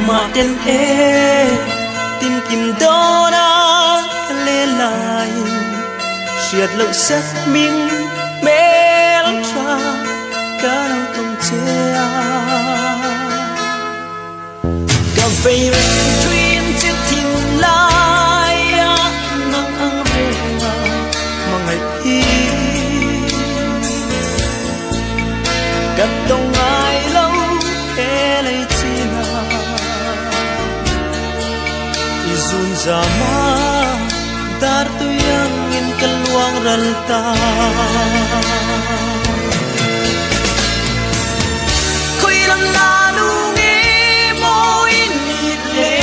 mà tên e tìm kim đó đã lê lại siết lâu sắc mình mê tra cả đâu tông che cà phê truyền trên thiên lai nắng ăn về mà ngày thi cắt tông ai lâu e lấy chi na izun zama dar tu yang in keluang ralta koi lam la lu nge mo in ni le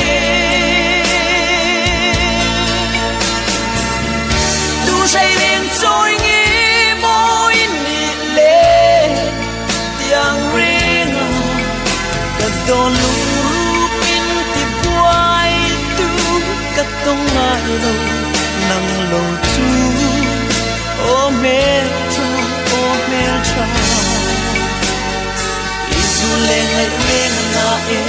tu say lên trôi nge mo in ni le yang ring ka don lu pin ti buai tu ka tong mai lo nang lo chu o mel cha isu le ngai ren na e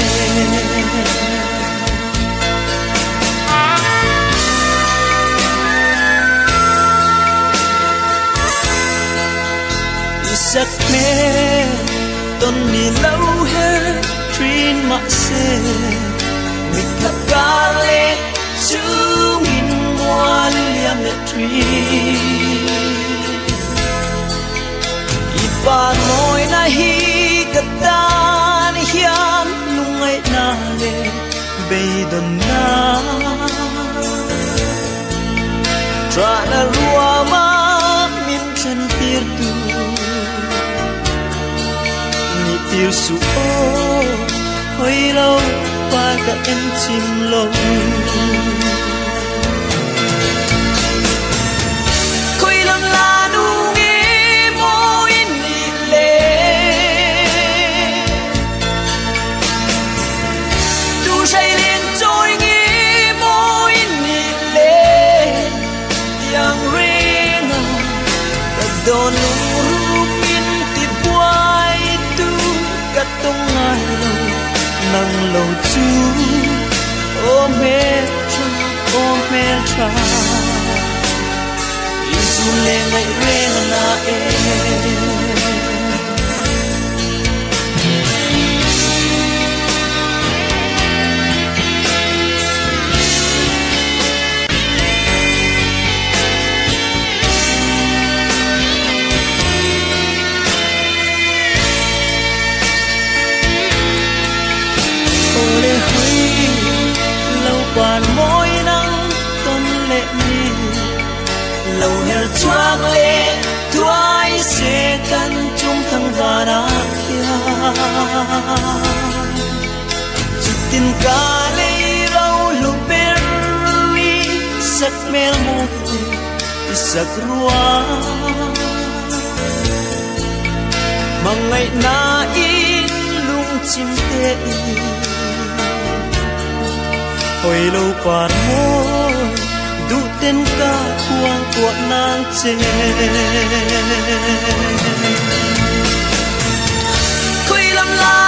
isak me ton ni lâu he trin ma se mi ka kale chu min one liam le tree ipa noi na hi katan hiam lungai na le beidon na tra na ruama min chen tir tu ni tir su o hoi lâu pa ka en chim lo don rupin ti buai tu katong ngai lo nang lo chu o me cha isu le ngai ren na e quan môi nắng tôn lệ mi lâu heo choang lệ thoái sẽ căn chung thăng và đá kia chút tin cả lệ rau lục berry sắc mel môi sắc rua mà ngày na in lung chim tê hồi lâu quan môi đủ tên ca quang của nàng chê khơi lâm la